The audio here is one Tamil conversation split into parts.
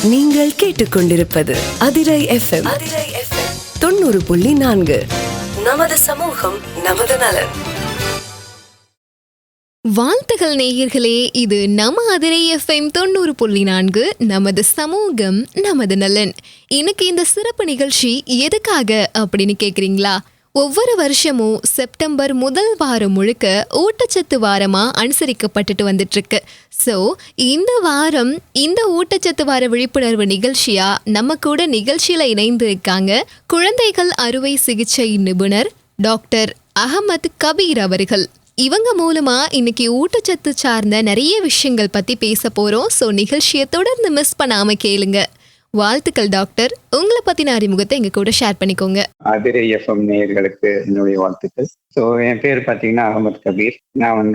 நீங்கள் கேட்டுக்கொண்டிருப்பது அதிரை FM 90.4. நமது சமூகம் நமது நலன். வாழ்த்துகள் நேயர்களே, இது நம்ம அதிரை FM 90.4 நமது சமூகம் நமது நலன். இன்னைக்கு இந்த சிறப்பு நிகழ்ச்சி எதுக்காக அப்படின்னு கேக்குறீங்களா? ஒவ்வொரு வருஷமும் செப்டம்பர் முதல் வாரம் முழுக்க ஊட்டச்சத்து வாரமா அனுசரிக்கப்பட்டுட்டு வந்துட்டு இருக்கு. ஸோ இந்த வாரம் இந்த ஊட்டச்சத்து வார விழிப்புணர்வு நிகழ்ச்சியா நம்ம கூட நிகழ்ச்சியில இணைந்து இருக்காங்க குழந்தைகள் அறுவை சிகிச்சை நிபுணர் டாக்டர் அகமது கபீர் அவர்கள். இவங்க மூலமா இன்னைக்கு ஊட்டச்சத்து சார்ந்த நிறைய விஷயங்கள் பத்தி பேச போறோம். ஸோ நிகழ்ச்சியை தொடர்ந்து மிஸ் பண்ணாம கேளுங்க. வாழ்த்துக்கள் டாக்டர். உங்களை பத்தின அறிமுகத்தை எங்க கூட ஷேர் பண்ணிக்கோங்க. அதிரை எஃப்எம் நேயர்களுக்கு என்னுடைய வாழ்த்துக்கள். ஸோ என் பேர் பார்த்தீங்கன்னா அகமது கபீர். நான்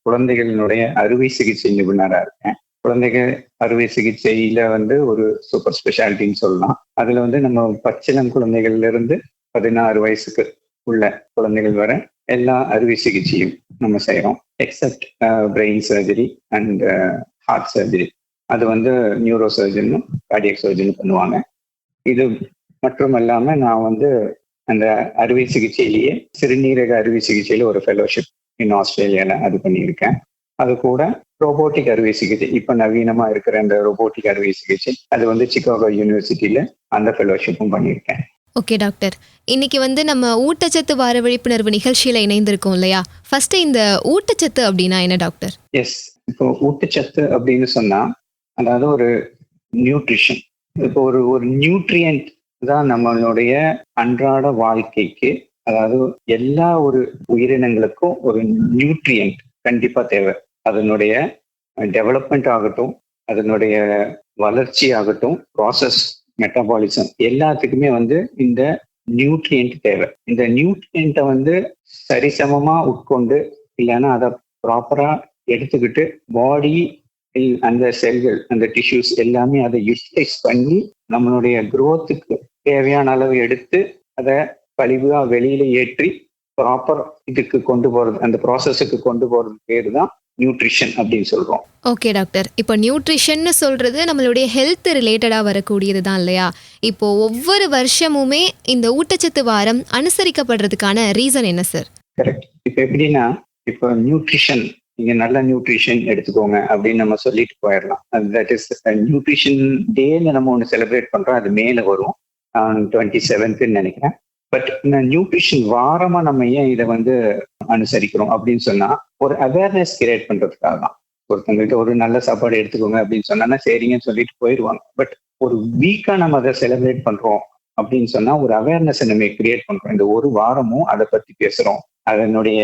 குழந்தைகளினுடைய அறுவை சிகிச்சை நிபுணராக இருக்கேன். குழந்தைகள் அறுவை சிகிச்சையில ஒரு சூப்பர் ஸ்பெஷாலிட்டின்னு சொல்லலாம். அதுல நம்ம பச்சிளம் குழந்தைகள்ல இருந்து 16 வயசுக்கு உள்ள குழந்தைகள் வர எல்லா அறுவை சிகிச்சையும் நம்ம செய்யறோம். Except brain surgery and heart surgery. அது நியூரோ சர்ஜனும் கார்டியக் சர்ஜனும் பண்ணுவாங்க. இது மற்றும் இல்லாம நான் அந்த அறுவை சிகிச்சையிலேயே சிறுநீரக அறுவை சிகிச்சையில ஒரு ஃபெலோஷிப் இன் ஆஸ்திரேலியால அது பண்ணியிருக்கேன். அது கூட ரோபோட்டிக் அறுவை சிகிச்சை, இப்ப நவீனமா இருக்கிற அந்த ரோபோட்டிக் அறுவை சிகிச்சை அது சிகாகோ யூனிவர்சிட்டியில அந்த ஃபெலோஷிப்பும் பண்ணியிருக்கேன். ஓகே டாக்டர், இன்னைக்கு நம்ம ஊட்டச்சத்து வார விழிப்புணர்வு நிகழ்ச்சியில இணைந்திருக்கோம் இல்லையா? ஃபர்ஸ்ட் இந்த ஊட்டச்சத்து அப்படின்னா என்ன டாக்டர்? எஸ், இப்போ ஊட்டச்சத்து அப்படின்னு சொன்னா அதாவது ஒரு நியூட்ரிஷன். இப்போ ஒரு நியூட்ரியன்ட் தான் நம்மளுடைய அன்றாட வாழ்க்கைக்கு, அதாவது எல்லா ஒரு உயிரினங்களுக்கும் ஒரு நியூட்ரியன்ட் கண்டிப்பா தேவை. அதனுடைய டெவலப்மெண்ட் ஆகட்டும், அதனுடைய வளர்ச்சி ஆகட்டும், ப்ராசஸ், மெட்டபாலிசம் எல்லாத்துக்குமே இந்த நியூட்ரியன்ட் தேவை. இந்த நியூட்ரியன்ட்டை சரிசமமா உட்கொண்டு இல்லைன்னா அதை ப்ராப்பரா எடுத்துக்கிட்டு பாடி அந்த செல்கள், அந்த டிஷ்யூஸ் எல்லாமே அதை யூட்டிலைஸ் பண்ணி நம்மளுடைய குரோத்துக்கு தேவையான அளவு எடுத்து அதை கழிவா வெளியில ஏற்றி ப்ராப்பர் இதுக்கு கொண்டு போறது, அந்த ப்ராசஸுக்கு கொண்டு போறது பேரு தான் நியூட்ரிஷன் அப்படின்னு சொல்றோம். ஓகே டாக்டர், இப்போ நியூட்ரிஷன் சொல்றது நம்மளுடைய ஹெல்த் ரிலேட்டடா வரக்கூடியது தான் இல்லையா? இப்போ ஒவ்வொரு வருஷமுமே இந்த ஊட்டச்சத்து வாரம் அனுசரிக்கப்படுறதுக்கான ரீசன் என்ன சார்? கரெக்ட். இப்போ எப்படின்னா, இப்போ நியூட்ரிஷன், நீங்க நல்ல நியூட்ரிஷன் எடுத்துக்கோங்க அப்படின்னு நம்ம சொல்லிட்டு போயிடலாம். தட் இஸ் நியூட்ரிஷன் டேன்னு நம்ம ஒன்று செலிப்ரேட் பண்றோம். அது மேல வரும் 27th நினைக்கிறேன். பட் இந்த நியூட்ரிஷன் வாரமா நம்ம ஏன் இதை அனுசரிக்கிறோம் அப்படின்னு சொன்னா, ஒரு அவேர்னஸ் கிரியேட் பண்றதுக்காக தான். ஒருத்தவங்கள்ட்ட ஒரு நல்ல சாப்பாடு எடுத்துக்கோங்க அப்படின்னு சொன்னா சரிங்கன்னு சொல்லிட்டு போயிடுவாங்க. பட் ஒரு வீக்கா நம்ம அதை செலிப்ரேட் பண்றோம் அப்படின்னு சொன்னா ஒரு அவேர்னஸ் நம்ம கிரியேட் பண்றோம். இந்த ஒரு வாரமும் அதை பத்தி பேசுறோம். அதனுடைய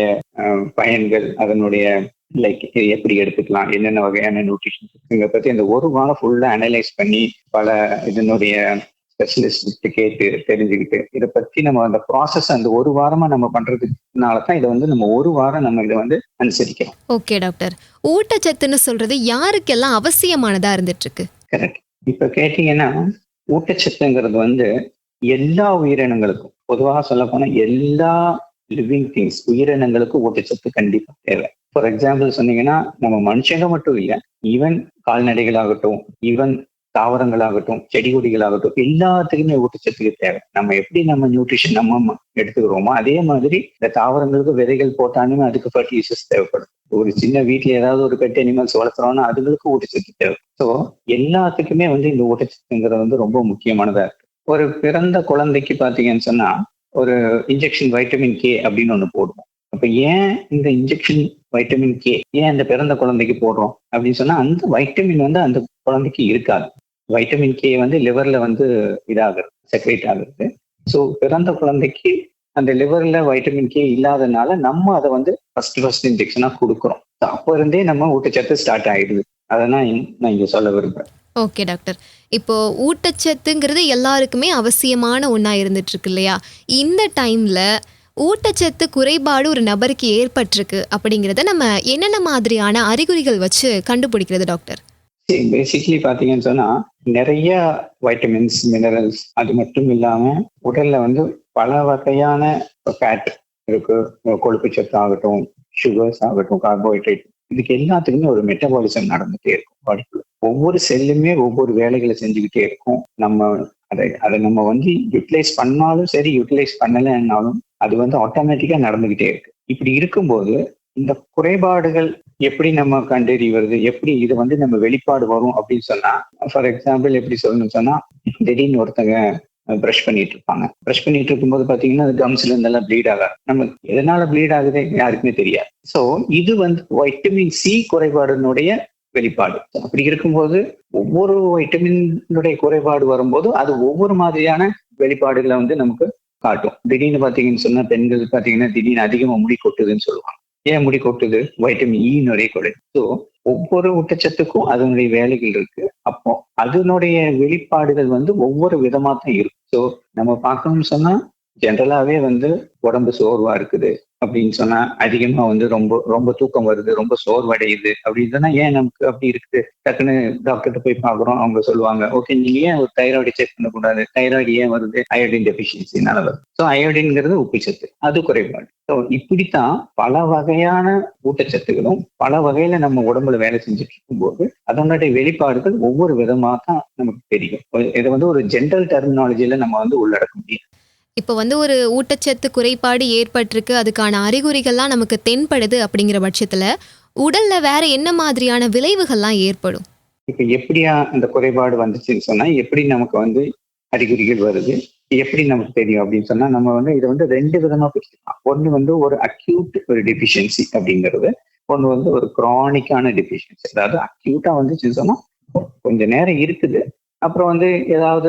பயன்கள், அதனுடைய எப்படி எடுத்துக்கலாம், என்னென்ன வகையான நியூட்ரிஷன் பத்தி அந்த ஒரு வாரம் ஃபுல்லா அனலைஸ் பண்ணி பல இதனுடைய ஸ்பெஷலிஸ்ட் கேட்டு தெரிஞ்சுக்கிட்டு இதை பத்தி நம்ம அந்த ப்ராசஸ் அந்த ஒரு வாரமா நம்ம பண்றதுனாலதான் இதை நம்ம ஒரு வாரம் நம்ம இதை அனுசரிக்கிறோம். ஓகே டாக்டர், ஊட்டச்சத்துன்னு சொல்றது யாருக்கெல்லாம் அவசியமானதா இருந்துட்டு இருக்கு? கரெக்ட். இப்ப கேட்டீங்கன்னா, ஊட்டச்சத்துங்கிறது எல்லா உயிரினங்களுக்கும், பொதுவாக சொல்ல போனா எல்லா லிவிங் திங்ஸ் உயிரினங்களுக்கு ஊட்டச்சத்து கண்டிப்பா தேவை. ஃபார் எக்ஸாம்பிள் சொன்னீங்கன்னா, நம்ம மனுஷங்க மட்டும் இல்லை, ஈவன் கால்நடைகளாகட்டும், ஈவன் தாவரங்களாகட்டும், செடி கொடிகளாகட்டும், எல்லாத்துக்குமே ஊட்டச்சத்துக்கு தேவை. நம்ம எப்படி நம்ம நியூட்ரிஷன் நம்ம எடுத்துக்கிறோமோ அதே மாதிரி இந்த தாவரங்களுக்கு விதைகள் போட்டாலுமே அதுக்கு ஃபர்டிலைசர்ஸ் தேவைப்படும். ஒரு சின்ன வீட்டுல ஏதாவது ஒரு பெட் அனிமல்ஸ் வளர்த்துறோம்னா அதுங்களுக்கு ஊட்டச்சத்து தேவை. ஸோ எல்லாத்துக்குமே இந்த ஊட்டச்சத்துங்கிறது ரொம்ப முக்கியமானதா இருக்கு. ஒரு பிறந்த குழந்தைக்கு பாத்தீங்கன்னு சொன்னா ஒரு இன்ஜெக்ஷன் வைட்டமின் கே அப்படின்னு ஒண்ணு போடுவோம். அப்ப ஏன் இந்த இன்ஜெக்ஷன் வைட்டமின் கே ஏன் அந்த பிறந்த குழந்தைக்கு போடுறோம் அப்படின்னு சொன்னா, அந்த வைட்டமின் அந்த குழந்தைக்கு இருக்காது. வைட்டமின் கே லிவர்ல இதாகிறது, செக்ரேட் ஆகுது. ஸோ பிறந்த குழந்தைக்கு அந்த லிவர்ல வைட்டமின் கே இல்லாதனால நம்ம அதை ஃபர்ஸ்ட் இன்ஜெக்ஷனா கொடுக்குறோம். அப்போ இருந்தே நம்ம ஊட்டச்சத்து ஸ்டார்ட் ஆயிடுது. அதெல்லாம் நான் இங்க சொல்ல விரும்புறேன். ஓகே டாக்டர், இப்போ ஊட்டச்சத்துங்கிறது எல்லாருக்குமே அவசியமான ஒன்றா இருந்துட்டு இருக்கு இல்லையா? இந்த டைம்ல ஊட்டச்சத்து குறைபாடு ஒரு நபருக்கு ஏற்பட்டிருக்கு அப்படிங்கிறத நம்ம என்னென்ன மாதிரியான அறிகுறிகள் வச்சு கண்டுபிடிக்கிறது டாக்டர்? பேசிக்கலி பாத்தீங்கன்னு சொன்னா நிறைய வைட்டமின்ஸ், மினரல்ஸ், அது மட்டும் இல்லாம உடல்ல பல வகையான ஃபேட் இருக்கு. கொழுப்பு சத்து ஆகட்டும், சுகர்ஸ் ஆகட்டும், கார்போஹைட்ரேட், இதுக்கு எல்லாத்துக்குமே ஒரு மெட்டபாலிசம் நடந்துட்டே இருக்கும் பாடிக்குள்ள. ஒவ்வொரு செல்லுமே ஒவ்வொரு வேலைகளை செஞ்சுக்கிட்டே இருக்கும். நம்ம அதை நம்ம வந்து யூட்டிலைஸ் பண்ணாலும் சரி, யூட்டிலைஸ் பண்ணலைன்னாலும் அது வந்து ஆட்டோமேட்டிக்கா நடந்துகிட்டே இருக்கு. இப்படி இருக்கும்போது இந்த குறைபாடுகள் எப்படி நம்ம கண்டறிவது, எப்படி இது வந்து நம்ம வெளிப்பாடு வரும் அப்படின்னு சொன்னா, ஃபார் எக்ஸாம்பிள் எப்படி சொல்லணும்னு சொன்னா, திடீர்னு ஒருத்தங்க ப்ரஷ் பண்ணிட்டு இருப்பாங்க. ப்ரஷ் பண்ணிட்டு இருக்கும்போது பாத்தீங்கன்னா அது கம்ஸ்ல இருந்தெல்லாம் ப்ளீட் ஆகாது. நம்ம எதனால ப்ளீட் ஆகுது யாருக்குமே தெரியாது. ஸோ இது வந்து வைட்டமின் சி குறைபாடுனுடைய வெளிப்பாடு. அப்படி இருக்கும்போது ஒவ்வொரு வைட்டமினுடைய குறைபாடு வரும்போது அது ஒவ்வொரு மாதிரியான வெளிப்பாடுகளை வந்து நமக்கு காட்டும். திடீர்னு பாத்தீங்கன்னு சொன்னா பெண்கள் பாத்தீங்கன்னா திடீர்னு அதிகமா முடி கொட்டுதுன்னு சொல்லுவாங்க. ஏன் முடி கொட்டுது? வைட்டமின் இ நிறைய குறையுது. ஸோ ஒவ்வொரு ஊட்டச்சத்துக்கும் அதனுடைய வேலைகள் இருக்கு. அப்போ அதனுடைய வெளிப்பாடுகள் வந்து ஒவ்வொரு விதமா தான் இருக்கும். ஸோ நம்ம பார்க்கணும்னு சொன்னா ஜென்ரலாவே வந்து உடம்பு சோர்வா இருக்குது அப்படின்னு சொன்னா, அதிகமா வந்து ரொம்ப ரொம்ப தூக்கம் வருது, ரொம்ப சோர்வடையுது அப்படின்னு சொன்னா, ஏன் நமக்கு அப்படி இருக்குது? டக்குன்னு டாக்டர்கிட்ட போய் பார்க்குறோம். அவங்க சொல்லுவாங்க, ஓகே நீங்க ஏன் ஒரு தைராய்டு செக் பண்ணக்கூடாது? தைராய்டு ஏன் வருது? அயோடின் டெபிஷியன்சினால வருது. ஸோ அயோடின்ங்கிறது உப்புச்சத்து, அது குறைபாடு. ஸோ இப்படித்தான் பல வகையான ஊட்டச்சத்துகளும் பல வகையில நம்ம உடம்புல வேலை செஞ்சுட்டு இருக்கும்போது அதனுடைய வெளிப்பாடுகள் ஒவ்வொரு விதமா தான் நமக்கு தெரியும். இதை வந்து ஒரு ஜென்ரல் டெர்மினாலஜியில நம்ம வந்து உள்ளடக்க முடியும். இப்போ வந்து ஒரு ஊட்டச்சத்து குறைபாடு ஏற்பட்டிருக்கு, அதுக்கான அறிகுறிகள்லாம் நமக்கு தென்படுது அப்படிங்கிற பட்சத்தில் உடல்ல வேற என்ன மாதிரியான விளைவுகள்லாம் ஏற்படும்? இப்ப எப்படியா அந்த குறைபாடு வந்துச்சுன்னு சொன்னா, எப்படி நமக்கு வந்து அறிகுறிகள் வருது, எப்படி நமக்கு தெரியும் அப்படின்னு சொன்னா, நம்ம வந்து இதை வந்து 2 விதமா பிரிக்கலாம். ஒண்ணு வந்து ஒரு அக்யூட் ஒரு டெபிஷியன்சி அப்படிங்கிறது, ஒண்ணு வந்து ஒரு கிரானிக்கான டெபிஷியன்சி. அதாவது அக்யூட்டா வந்துச்சுன்னு சொன்னா கொஞ்ச நேரம் இருக்குது, அப்புறம் வந்து ஏதாவது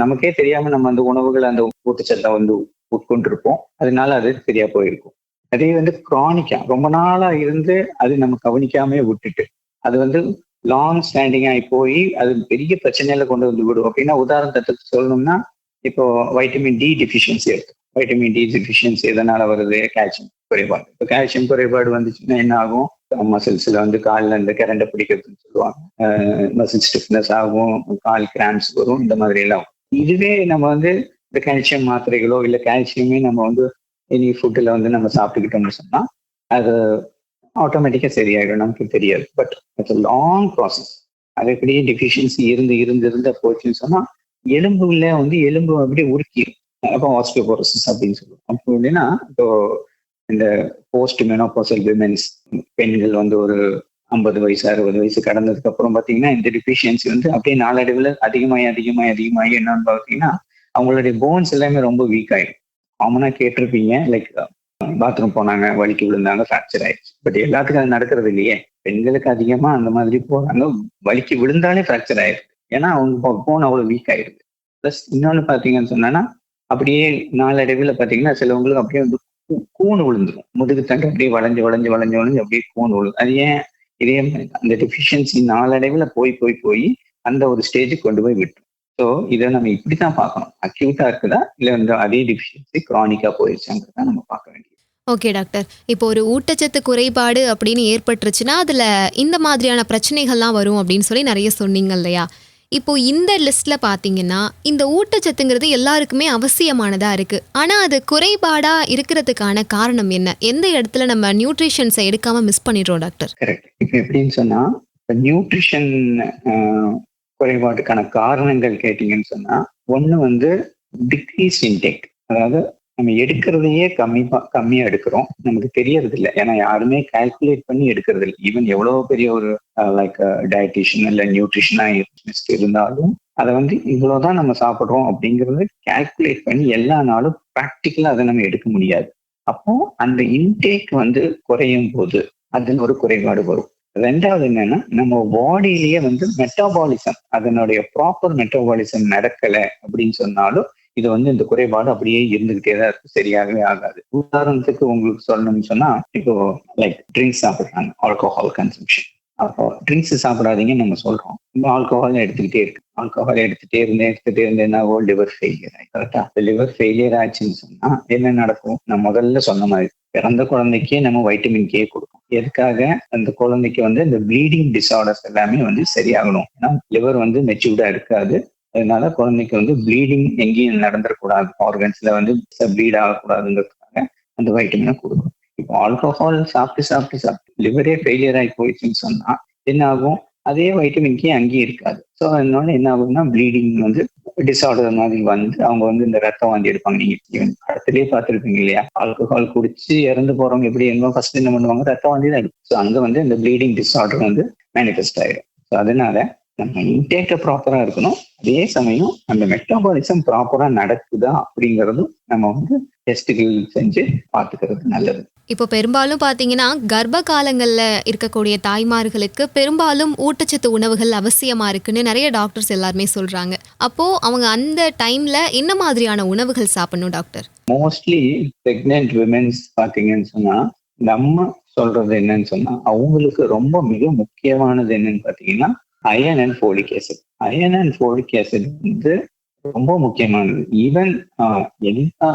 நமக்கே தெரியாம நம்ம அந்த உணவுகள் அந்த ஊட்டச்சத்தை வந்து உட்கொண்டிருப்போம், அதனால அது சரியா போயிருக்கும். அதே வந்து கிரானிக்கா ரொம்ப நாளா இருந்து அது நம்ம கவனிக்காம விட்டுட்டு அது வந்து லாங் ஸ்டாண்டிங் ஆகி போய் அது பெரிய பிரச்சனையில கொண்டு வந்து விடும். அப்படின்னா உதாரணத்துக்கு சொல்லணும்னா, இப்போ வைட்டமின் டி டெஃபிஷியன்சி இருக்கு. வைட்டமின் டி டெஃபிஷியன்சி எதனால வருது? கால்சியம் குறைபாடு. இப்போ கால்சியம் குறைபாடு வந்துச்சுன்னா என்ன ஆகும்? மசில்ஸ்ல வந்து காலில் இந்த கரண்டை பிடிக்கிறதுன்னு சொல்லுவாங்க, மசில் ஸ்டிஃப்னஸ் ஆகும், கால் கிராம்ஸ் வரும், இந்த மாதிரி எல்லாம். இதுவே நம்ம வந்து இந்த கால்சியம் மாத்திரைகளோ இல்லை கால்சியமே நம்ம வந்து இனி ஃபுட்டில் வந்து நம்ம சாப்பிட்டுக்கிட்டோம்னு சொன்னா அது ஆட்டோமேட்டிக்காக சரியாயிடும், நமக்கு தெரியாது. But it's long process. அது எப்படியே டெஃபிஷியன்சி இருந்து போச்சுன்னு சொன்னா எலும்புல வந்து எலும்பு அப்படியே உருக்கிடும். அப்போ ஆஸ்டியோபோரோசிஸ் அப்படின்னு சொல்லுவோம். அப்போ எப்படின்னா, இப்போ இந்த போஸ்ட் மெனோபாசல் விமென்ஸ் பெண்கள் வந்து ஒரு 50 வயசு 60 வயசு கடந்ததுக்கு அப்புறம் பார்த்தீங்கன்னா இந்த டெஃபிஷியன்சி வந்து அப்படியே நாளடைவில் அதிகமாகி என்னன்னு பார்த்தீங்கன்னா அவங்களுடைய போன்ஸ் எல்லாமே ரொம்ப வீக் ஆயிடும். காமனா கேட்டிருப்பீங்க, லைக் பாத்ரூம் போனாங்க, வலிக்கு விழுந்தாங்க, ஃப்ராக்சர் ஆயிடுச்சு. பட் எல்லாத்துக்கும் அது நடக்கிறது இல்லையே. பெண்களுக்கு அதிகமா அந்த மாதிரி போறாங்க, வலிக்கு விழுந்தாலே ஃப்ராக்சர் ஆயிடுது. ஏன்னா அவங்க போன் அவ்வளவு வீக் ஆயிடுது. ப்ளஸ் இன்னொன்னு பாத்தீங்கன்னு சொன்னா, அப்படியே நாளடைவில் பாத்தீங்கன்னா சிலவங்களுக்கு அப்படியே வந்து கூணு விழுந்துடும். முதுகு தண்டு அப்படியே வளைஞ்சு அப்படியே கூணு விழுது. அது ஏன்? இதே அந்த டெஃபிஷியன்சி நாளடைவில் போய் அந்த ஒரு ஸ்டேஜுக்கு கொண்டு போய் விட்டுரும். ஸோ இதை நம்ம இப்படித்தான் பார்க்கணும். அக்யூட்டா இருக்குதா இல்லை வந்து அதே டெஃபிஷியன்சி கிரானிக்கா போயிடுச்சாங்கிறத நம்ம பார்க்க வேண்டியது. ஓகே டாக்டர், இப்போ ஒரு ஊட்டச்சத்து குறைபாடு அப்படின்னு ஏற்பட்டுருச்சுன்னா அதில் இந்த மாதிரியான பிரச்சனைகள்லாம் வரும் அப்படின்னு சொல்லி நிறைய சொன்னீங்க இல்லையா? இப்போ இந்த லிஸ்ட்ல பார்த்தீங்கன்னா இந்த ஊட்டச்சத்துங்கிறது எல்லாருக்குமே அவசியமானதாக இருக்குது. ஆனால் அது குறைபாடாக இருக்கிறதுக்கான காரணம் என்ன? எந்த இடத்துல நம்ம நியூட்ரிஷன்ஸை எடுக்காமல் மிஸ் பண்ணிடுறோம் டாக்டர்? கரெக்ட். இப்போ எப்படின்னு சொன்னால், நியூட்ரிஷன் குறைபாட்டுக்கான காரணங்கள் கேட்டீங்கன்னு சொன்னா, ஒண்ணு வந்து டிக்ரீஸ் இன்டேக். அதாவது நம்ம எடுக்கிறதையே கம்மியா எடுக்கிறோம், நமக்கு தெரியறது இல்லை. ஏன்னா யாருமே கால்குலேட் பண்ணி எடுக்கிறது இல்லை. ஈவன் எவ்வளவு பெரிய ஒரு லைக் டயட்டிஷியன் இல்லை நியூட்ரிஷனிஸ்ட் இருந்தாலும் அதை வந்து இவ்வளவுதான் நம்ம சாப்பிட்றோம் அப்படிங்கிறது கால்குலேட் பண்ணி எல்லா நாளும் ப்ராக்டிக்கலா அதை நம்ம எடுக்க முடியாது. அப்போ அந்த இன்டேக் வந்து குறையும் போது அதில் ஒரு குறைபாடு வரும். ரெண்டாவது என்னன்னா, நம்ம பாடியிலேயே வந்து மெட்டாபாலிசம், அதனுடைய ப்ராப்பர் மெட்டாபாலிசம் நடக்கல அப்படின்னு சொன்னாலும் இது வந்து இந்த குறைபாடு அப்படியே இருந்துகிட்டே தான் இருக்கு, சரியாகவே ஆகாது. உதாரணத்துக்கு உங்களுக்கு சொல்லணும்னு சொன்னா, இப்போ லைக் ட்ரிங்க்ஸ் சாப்பிடுறாங்க, ஆல்கோஹால் கன்சம்ஷன். அப்போ ட்ரிங்க்ஸ் சாப்பிடாதீங்கன்னு நம்ம சொல்றோம், ஆல்கோஹால் எடுத்துட்டே இருந்தேன்னா லிவர் ஃபெயிலியர் ஆகி, கரெக்டா? லிவர் ஃபெயிலியர் ஆச்சுன்னு சொன்னா என்ன நடக்கும்? நான் முதல்ல சொன்ன மாதிரி பிறந்த குழந்தைக்கே நம்ம வைட்டமின் கே கொடுக்கும். எதுக்காக? அந்த குழந்தைக்கு வந்து இந்த ப்ளீடிங் டிஸார்டர்ஸ் எல்லாமே வந்து சரியாகணும். ஏன்னா லிவர் வந்து மெச்சூர்டா இருக்காது, அதனால குழந்தைக்கு வந்து ப்ளீடிங் எங்கேயும் நடந்துடக்கூடாது, ஆர்கன்ஸ்ல வந்து ப்ளீட் ஆகக்கூடாதுங்கிறதுக்காக அந்த வைட்டமினை கொடுக்கும். இப்போ ஆல்கோஹால் சாப்பிட்டு லிவரே ஃபெயிலியர் ஆகி போயிடுச்சுன்னு சொன்னா என்ன ஆகும்? அதே வைட்டமின் கே அங்கேயும் இருக்காது. ஸோ அதனால என்ன ஆகுதுன்னா ப்ளீடிங் வந்து டிஸார்டர் மாதிரி வந்து அவங்க வந்து இந்த ரத்தம் வாந்தி எடுப்பாங்க. நீங்க ஈவன் படத்திலேயே பார்த்துருப்பீங்க இல்லையா, ஆல்கஹால் குடிச்சு இறந்து போறவங்க எப்படி என்ன ஃபர்ஸ்ட் என்ன பண்ணுவாங்க, ரத்தம் வாந்தி தான் எடுக்கும். ஸோ அங்க வந்து இந்த ப்ளீடிங் டிஸார்டர் வந்து மேனிஃபெஸ்ட் ஆயிடும். ஸோ அதனால நம்ம இன்டேக்க ப்ராப்பரா இருக்கணும். அதே சமயம் அந்த மெட்டபாலிசம் ப்ராப்பரா நடக்குதா அப்படிங்கறதும் நம்ம வந்து டெஸ்ட்டுகள் செஞ்சு பார்த்துக்கிறது நல்லது. இப்போ பெரும்பாலும் பார்த்தீங்கன்னா கர்ப்ப காலங்களில் இருக்கக்கூடிய தாய்மார்களுக்கு பெரும்பாலும் ஊட்டச்சத்து உணவுகள் அவசியமா இருக்குன்னு நிறைய டாக்டர்ஸ் எல்லாருமே சொல்றாங்க. அப்போ அவங்க அந்த டைம்ல என்ன மாதிரியான உணவுகள் சாப்பிடணும் டாக்டர்? மோஸ்ட்லி பிரெக்னென்ட் விமென்ஸ் பாத்தீங்கன்னு சொன்னா நம்ம சொல்றது என்னன்னு சொன்னா அவங்களுக்கு ரொம்ப மிக முக்கியமானது என்னன்னு பாத்தீங்கன்னா iron and folic acid. Iron and folic acid வந்து ரொம்ப முக்கியமானது. ஈவன் எல்லா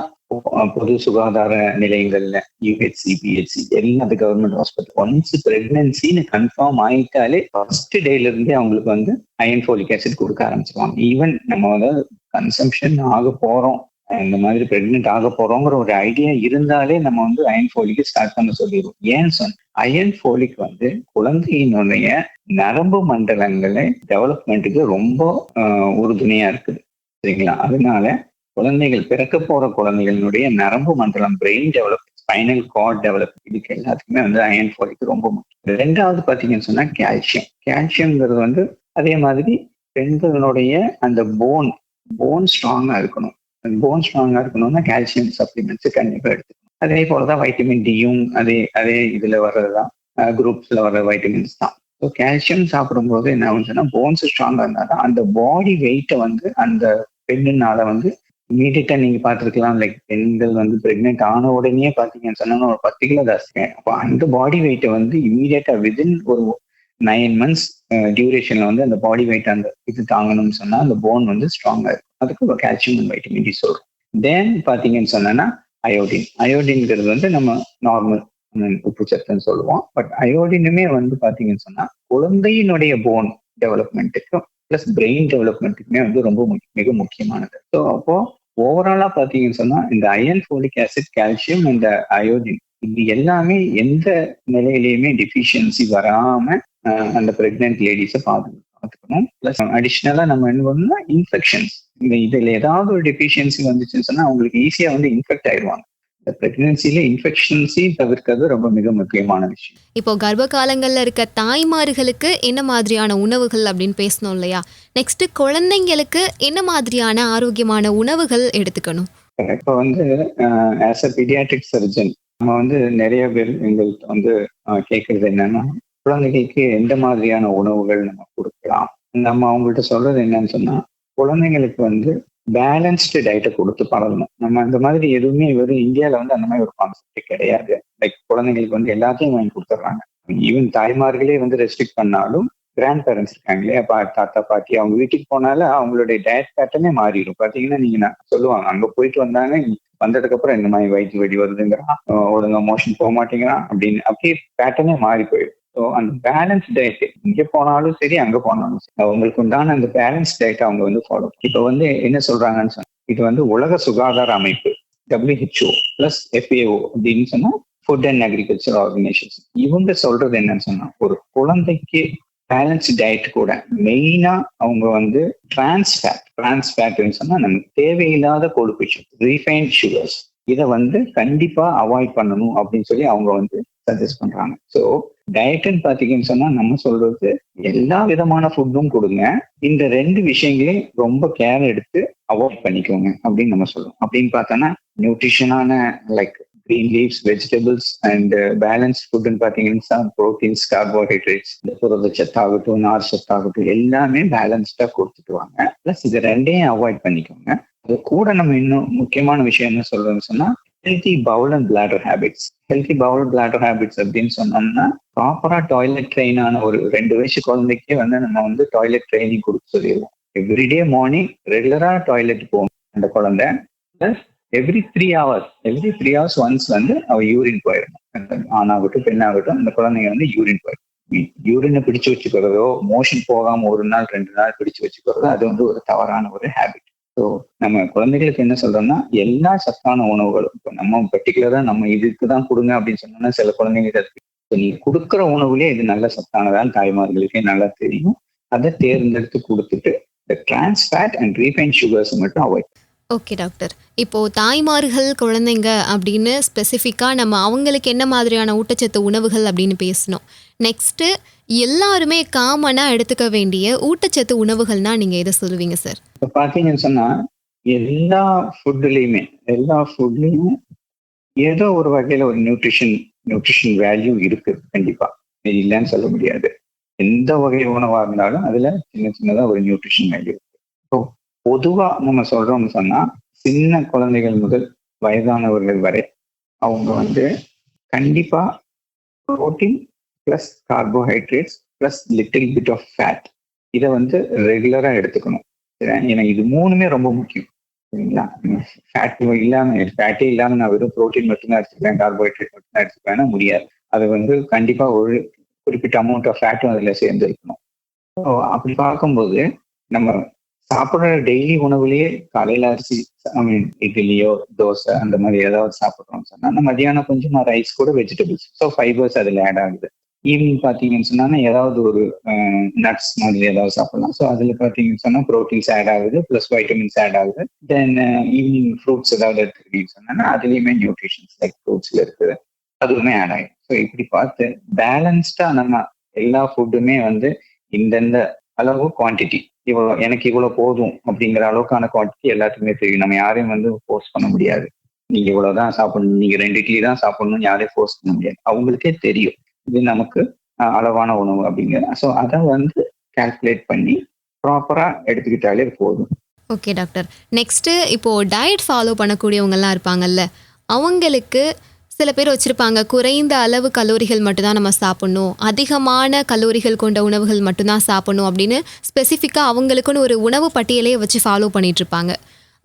பொது சுகாதார நிலையங்கள்ல யூஹெச்சி பிஹெச்சி எல்லா கவர்மெண்ட் ஹாஸ்பிட்டல் ஒன்ஸ் பிரெக்னன்சின்னு கன்ஃபார்ம் ஆயிட்டாலே ஃபர்ஸ்ட் டேல இருந்தே அவங்களுக்கு வந்து அயன் ஃபோலிக் ஆசிட் கொடுக்க ஆரம்பிச்சிருவாங்க. ஈவன் நம்ம வந்து கன்சம்ஷன் ஆக போறோம், இந்த மாதிரி பிரெக்னென்ட் ஆக போறோங்கிற ஒரு ஐடியா இருந்தாலே நம்ம வந்து அயன் ஃபோலிக் ஸ்டார்ட் பண்ண சொல்லிடுவோம். ஏன்னு சொன்ன அயன் ஃபோலிக் வந்து குழந்தையினுடைய நரம்பு மண்டலங்களை டெவலப்மெண்ட்டுக்கு ரொம்ப உறுதுணையா இருக்குது, சரிங்களா? அதனால குழந்தைகள் பிறக்க போற குழந்தைகளுடைய நரம்பு மண்டலம், brain develop, spinal card develop, இதுக்கு எல்லாத்துக்குமே வந்து அயன் ஃபோலிக் ரொம்ப முக்கியம். ரெண்டாவது பாத்தீங்கன்னு சொன்னா கால்சியம். கால்சியம்ங்கிறது வந்து அதே மாதிரி பெண்களுடைய அந்த போன் ஸ்ட்ராங்கா இருக்கணும். போன் ஸ்ட்ராங்கா இருக்கணும்னா கால்சியம் சப்ளிமெண்ட்ஸ் கண்டிப்பா எடுத்துக்கணும். அதே போலதான் வைட்டமின் டியும் அதே இதுல வர்றதுதான், குரூப்ஸ்ல வர்ற வைட்டமின்ஸ் தான். ஸோ கால்சியம் சாப்பிடும்போது என்ன ஆகுதுன்னா போன்ஸ் ஸ்ட்ராங்கா இருந்தாதான் அந்த பாடி வெயிட்டை வந்து அந்த பெண்ணுனால வந்து இமீடியட்டா நீங்க பாத்துருக்கலாம். லைக் பெண்கள் வந்து பிரெக்னென்ட் ஆன உடனே பாத்தீங்கன்னு சொன்னா ஒரு 10 கிலோ ஜாஸ்தி. அப்போ அந்த பாடி வெயிட்டை வந்து இமீடியட்டா விதின் ஒரு 9 months டியூரேஷன்ல வந்து அந்த பாடி வெயிட் அந்த இது தாங்கணும்னு சொன்னா அந்த போன் வந்து ஸ்ட்ராங்கா இருக்கும். அதுக்கு கால்சியம் அண்ட் வைட்டமின் டி சொல்றோம். தென் பாத்தீங்கன்னு சொன்னா அயோடின்ங்கிறது வந்து நம்ம நார்மல் உப்பு சத்துன்னு சொல்லுவோம். பட் அயோடினுமே வந்து பாத்தீங்கன்னு சொன்னா குழந்தையினுடைய போன் டெவலப்மெண்ட்டுக்கு பிளஸ் பிரெயின் டெவலப்மெண்ட்டுக்குமே வந்து ரொம்ப மிக முக்கியமானது. ஸோ அப்போ ஓவராலா பாத்தீங்கன்னு சொன்னா இந்த அயன் ஃபோலிக் ஆசிட், கால்சியம், இந்த அயோடின், இது எல்லாமே எந்த நிலையிலையுமே டெஃபிஷியன்சி வராம அந்த பிரெக்னென்ட் லேடிஸை பார்த்துக்கணும். பிளஸ் அடிஷ்னலா நம்ம என்ன பண்ணணும்னா இன்ஃபெக்ஷன்ஸ், இதுல ஏதாவது ஒரு டெஃபிஷியன்சி வந்துச்சுன்னு சொன்னா அவங்களுக்கு ஈஸியா வந்து இன்ஃபெக்ட் ஆயிடுவாங்க. பிரெக்னன்சில இன்ஃபெக்ஷன்ஸை தவிர்க்கிறது ரொம்ப மிக முக்கியமான விஷயம். இப்போ கர்ப்ப காலங்கள்ல இருக்க தாய்மார்களுக்கு என்ன மாதிரியான உணவுகள் அப்படின்னு பேசணும் இல்லையா? நெக்ஸ்ட் குழந்தைங்களுக்கு என்ன மாதிரியான ஆரோக்கியமான உணவுகள் எடுத்துக்கணும்? இப்போ வந்து ஆஸ் அ பீடியாட்ரிக் சர்ஜன் நம்ம வந்து நிறைய பேர் எங்கள்கிட்ட வந்து கேட்கறது என்னன்னா குழந்தைகளுக்கு எந்த மாதிரியான உணவுகள் நம்ம கொடுக்கலாம். நம்ம அவங்கள்ட்ட சொல்றது என்னன்னு சொன்னா குழந்தைங்களுக்கு வந்து பேலன்ஸ்டு டயட்டை கொடுத்து பழகணும். நம்ம அந்த மாதிரி எதுவுமே வெறும் இந்தியாவில வந்து அந்த மாதிரி ஒரு கான்செப்ட் கிடையாது. லைக் குழந்தைங்களுக்கு வந்து எல்லாத்தையும் வாங்கி கொடுத்துட்றாங்க. ஈவன் தாய்மார்களே வந்து ரெஸ்ட்ரிக்ட் பண்ணாலும் கிராண்ட் பேரண்ட்ஸ் இருக்காங்களே, தாத்தா பாட்டி, அவங்க வீட்டுக்கு போனாலும் அவங்களுடைய டயட் பேட்டர்னே மாறிடும். பாத்தீங்கன்னா நீங்க சொல்லுவாங்க அங்க போயிட்டு வந்தாங்க, வந்ததுக்கு அப்புறம் இந்த மாதிரி வயிற்று வெடி வருதுங்கிறான், ஒழுங்கா மோஷன் போக மாட்டேங்கிறான் அப்படின்னு, அப்படியே பேட்டர்னே மாறி போயிடும். ஸோ அந்த பேலன்ஸ் டயட் இங்க போனாலும் சரி அங்க போனாலும் சரி அவங்களுக்கு உண்டான அந்த பேலன்ஸ் டயட் அவங்க வந்து ஃபாலோ. இப்போ வந்து என்ன சொல்றாங்கன்னு சொன்னா இது வந்து உலக சுகாதார அமைப்பு WHO பிளஸ் FAO அப்படின்னு சொன்னா ஃபுட் அண்ட் அக்ரிகல்ச்சர் ஆர்கனைசேஷன், இவங்க சொல்றது என்னன்னு சொன்னா ஒரு குழந்தைக்கு பேலன்ஸ் டயட் கூட மெயினா அவங்க வந்து டிரான்ஸ் ஃபேட்னு சொன்னா நமக்கு தேவையில்லாத கொழுப்பு, ரீஃபைன்ட் சுகர்ஸ், இதை வந்து கண்டிப்பா அவாய்ட் பண்ணணும் அப்படின்னு சொல்லி அவங்க வந்து சஜஸ்ட் பண்றாங்க. ஸோ டயட்னு பாத்தீங்கன்னு சொன்னா நம்ம சொல்றது எல்லா விதமான ஃபுட்டும் கொடுங்க, இந்த 2 விஷயங்களையும் ரொம்ப கேர் எடுத்து அவாய்ட் பண்ணிக்கோங்க அப்படின்னு நம்ம சொல்லுவோம். அப்படின்னு பார்த்தோன்னா நியூட்ரிஷனான like green leaves, vegetables and balance ஃபுட்னு பாத்தீங்கன்னா ப்ரோட்டீன்ஸ், கார்போஹைட்ரேட்ஸ், இந்த புரத சத்தாகட்டும், நார் சத்தாகட்டும் எல்லாமே பேலன்ஸ்டா கொடுத்துட்டு வாங்க. பிளஸ் இது 2ஐயும் அவாய்ட் பண்ணிக்கோங்க. அது கூட நம்ம இன்னும் முக்கியமான விஷயம் என்ன சொல்றோம்னு சொன்னா healthy bowel and bladder habits. Healthy bowel bladder habits அப்படின்னு சொன்னோம்னா ப்ராப்பரா டாய்லெட் ட்ரெயின் ஆன ஒரு 2 வயசு குழந்தைக்கே வந்து நம்ம வந்து டாய்லெட் ட்ரைனிங் கொடுக்க சொல்லிடுவோம். எவ்ரிடே மார்னிங் ரெகுலரா டாய்லெட் போகும் அந்த குழந்தை. பிளஸ் எவ்ரி 3 hours ஒன்ஸ் வந்து அவ யூரின் போயிடணும். ஆணாகட்டும் பெண்ணாகட்டும் அந்த குழந்தைங்க வந்து யூரின் போயிடும். யூரினை பிடிச்சு வச்சுக்கிறதோ, மோஷன் போகாம 1 நாள் 2 நாள் பிடிச்சு வச்சுக்கிறதோ அது வந்து ஒரு தவறான ஒரு ஹேபிட். ஸோ நம்ம குழந்தைகளுக்கு என்ன சொல்றோம்னா எல்லா சத்தான உணவுகளும், இப்போ நம்ம பர்டிகுலரா நம்ம இதுக்கு தான் கொடுங்க அப்படின்னு சொன்னோம்னா சில குழந்தைங்க நீங்க கொடுக்குற உணவுலயே இது நல்ல சத்தானதான் தாய்மார்களுக்கே நல்லா தெரியும். அதை தேர்ந்தெடுத்து கொடுத்துட்டு இந்த trans fat and refine sugars மட்டும் அவாய்ட். Okay doctor. இப்போ தாய்மார்கள், குழந்தைங்க அப்படின்னு ஸ்பெசிஃபிக்காக நம்ம அவங்களுக்கு என்ன மாதிரியான ஊட்டச்சத்து உணவுகள் அப்படின்னு பேசணும். நெக்ஸ்ட்டு எல்லாருமே காமனாக எடுத்துக்க வேண்டிய ஊட்டச்சத்து உணவுகள்னா நீங்கள் எதை சொல்லுவீங்க சார்? இப்போ பார்த்தீங்கன்னு சொன்னா எல்லா ஃபுட்லேயும் ஏதோ ஒரு வகையில ஒரு நியூட்ரிஷன் வேல்யூ இருக்கு கண்டிப்பா. இது இல்லைன்னு சொல்ல முடியாது. எந்த வகை உணவா இருந்தாலும் அதுல சின்னதா ஒரு நியூட்ரிஷன் வேல்யூ இருக்கு. ஸோ பொதுவா நம்ம சொல்றோம்னு சொன்னா சின்ன குழந்தைகள் முதல் வயதானவர்கள் வரை அவங்க கண்டிப்பா protein plus carbohydrates plus little bit of fat இதை ரெகுலரா எடுத்துக்கணும். ஏன்னா இது மூணுமே ரொம்ப முக்கியம். சரிங்களா? ஃபேட்டே இல்லாம நான் வெறும் ப்ரோட்டீன் மட்டும்தான் எடுத்துக்கிறேன், கார்போஹைட்ரேட் மட்டும்தான் எடுத்துக்கிறேன்னா முடியாது. அது கண்டிப்பா ஒரு குறிப்பிட்ட அமௌண்ட் ஆஃப் ஃபேட்டும் அதுல சேர்ந்து இருக்கணும். அப்படி பார்க்கும்போது நம்ம சாப்பிட்ற டெய்லி உணவுலயே காலையில அரிசி இட்லியோ தோசை அந்த மாதிரி ஏதாவது சாப்பிட்றோம்னு சொன்னா நம்ம மதியானம் கொஞ்சமா ரைஸ் கூட வெஜிடபிள்ஸ், ஸோ ஃபைபர்ஸ் அதுல ஆட் ஆகுது. ஈவினிங் பார்த்தீங்கன்னு சொன்னா ஏதாவது ஒரு நட்ஸ் மாதிரி ஏதாவது சாப்பிடலாம். ஸோ அதில் பார்த்தீங்கன்னு சொன்னால் ப்ரோட்டீன்ஸ் ஆட் ஆகுது ப்ளஸ் வைட்டமின்ஸ் ஆட் ஆகுது. தென் ஈவினிங் ஃப்ரூட்ஸ் ஏதாவது எடுத்துக்கிட்டீங்கன்னு சொன்னா அதுலேயுமே நியூட்ரிஷன்ஸ் லைக் ஃப்ரூட்ஸ்ல இருக்குது, அதுவுமே ஆட் ஆகும். ஸோ இப்படி பார்த்து பேலன்ஸ்டா நம்ம எல்லா ஃபுட்டுமே இந்தந்த அளவு குவான்டிட்டி எனக்கு இவ்வளோ போதும் அப்படிங்கிற அளவுக்கான குவான்டிட்டி எல்லாத்துக்குமே தெரியும். நம்ம யாரையும் ஃபோர்ஸ் பண்ண முடியாது. நீங்க இவ்வளவுதான் சாப்பிடணும், நீங்க 2 இட்லி தான் சாப்பிடணும்னு யாரையும் ஃபோர்ஸ் பண்ண முடியாது. அவங்களுக்கே தெரியும் இது நமக்கு அளவான உணவு அப்படிங்கிற. ஸோ அதை கால்குலேட் பண்ணி ப்ராப்பரா எடுத்துக்கிட்டாலே போதும். Okay doctor. நெக்ஸ்ட்டு இப்போது டயட் ஃபாலோ பண்ணக்கூடியவங்கெல்லாம் இருப்பாங்கல்ல, அவங்களுக்கு சில பேர் வச்சுருப்பாங்க குறைந்த அளவு கலோரிகள் மட்டும்தான் நம்ம சாப்பிட்ணும், அதிகமான கலோரிகள் கொண்ட உணவுகள் மட்டும்தான் சாப்பிட்ணும் அப்படின்னு ஸ்பெசிஃபிக்காக அவங்களுக்குன்னு ஒரு உணவு பட்டியலையே வச்சு ஃபாலோ பண்ணிகிட்ருப்பாங்க.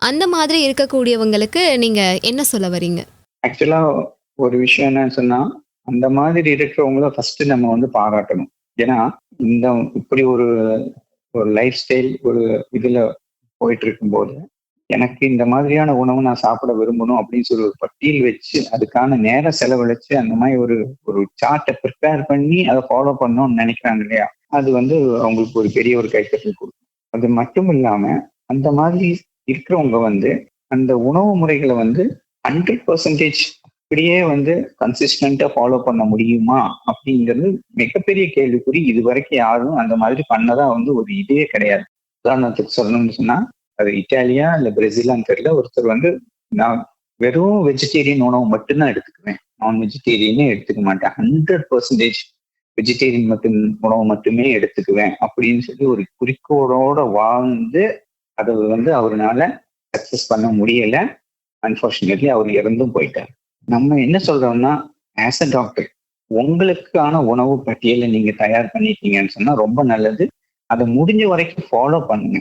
அந்த மாதிரி இருக்கக்கூடியவங்களுக்கு நீங்கள் என்ன சொல்ல வரீங்க? ஆக்சுவலாக ஒரு விஷயம் என்னன்னு சொன்னால் அந்த மாதிரி இருக்கிறவங்கள ஃபர்ஸ்ட் நம்ம பாராட்டணும். ஏன்னா இப்படி ஒரு லைஃப் ஸ்டைல் ஒரு இதுல போயிட்டு இருக்கும்போது எனக்கு இந்த மாதிரியான உணவு நான் சாப்பிட விரும்பணும் அப்படின்னு சொல்லி ஒரு பட்டியல் வச்சு அதுக்கான நேரம் செலவழிச்சு அந்த மாதிரி ஒரு சார்ட்டை ப்ரிப்பேர் பண்ணி அதை ஃபாலோ பண்ணணும்னு நினைக்கிறாங்க இல்லையா, அது அவங்களுக்கு ஒரு பெரிய ஒரு கைத்தட்டல் கொடுக்கும். அது மட்டும் இல்லாம அந்த மாதிரி இருக்கிறவங்க அந்த உணவு முறைகளை 100% இப்படியே கன்சிஸ்டண்டா ஃபாலோ பண்ண முடியுமா அப்படிங்கிறது மிகப்பெரிய கேள்விக்குறி. இது வரைக்கும் யாரும் அந்த மாதிரி பண்ணதா ஒரு இதே கிடையாது. உதாரணத்துக்கு சொல்லணும்னு சொன்னா அது இட்டாலியா இல்ல பிரேசிலான்னு தெரியல, ஒருத்தர் நான் வெறும் வெஜிடேரியன் உணவு மட்டும்தான் எடுத்துக்குவேன், நான் வெஜிடேரியனே எடுத்துக்க மாட்டேன், 100% வெஜிடேரியன் உணவு மட்டுமே எடுத்துக்குவேன் அப்படின்னு சொல்லி ஒரு குறிக்கோளோட அதை அவருனால சக்சஸ் பண்ண முடியல. அன்பார்ச்சுனேட்லி அவர் இறந்தும் போயிட்டார். நம்ம என்ன சொல்றோம்னா ஆஸ் அ டாக்டர் உங்களுக்கான உணவு பட்டியலை நீங்க தயார் பண்ணிட்டீங்கன்னு சொன்னா ரொம்ப நல்லது. அதை முடிஞ்ச வரைக்கும் ஃபாலோ பண்ணுங்க.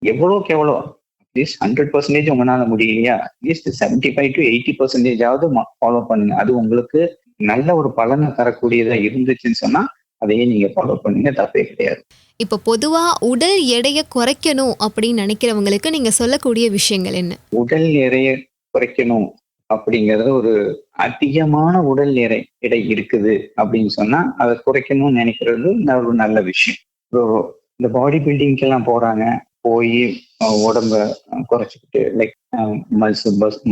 எவ்வளோக்கு எவ்வளோ அட்லீஸ்ட் 100% உங்களால முடியலையா அட்லீஸ்ட் 75 to 80% ஃபாலோ பண்ணுங்க. அது உங்களுக்கு நல்ல ஒரு பலனை தரக்கூடியதா இருந்துச்சுன்னு சொன்னா அதையே நீங்க ஃபாலோ பண்ணுங்க, தப்பே கிடையாது. இப்போ பொதுவா உடல் எடையை குறைக்கணும் அப்படின்னு நினைக்கிறவங்களுக்கு நீங்க சொல்லக்கூடிய விஷயங்கள் என்ன? உடல் எடையை குறைக்கணும் அப்படிங்கிறது ஒரு அதிகமான உடல் எடை இருக்குது அப்படின்னு சொன்னா அதை குறைக்கணும்னு நினைக்கிறது ஒரு நல்ல விஷயம். இந்த பாடி பில்டிங்க்கு எல்லாம் போறாங்க, போய் உடம்ப குறைச்சிக்கிட்டு லைக்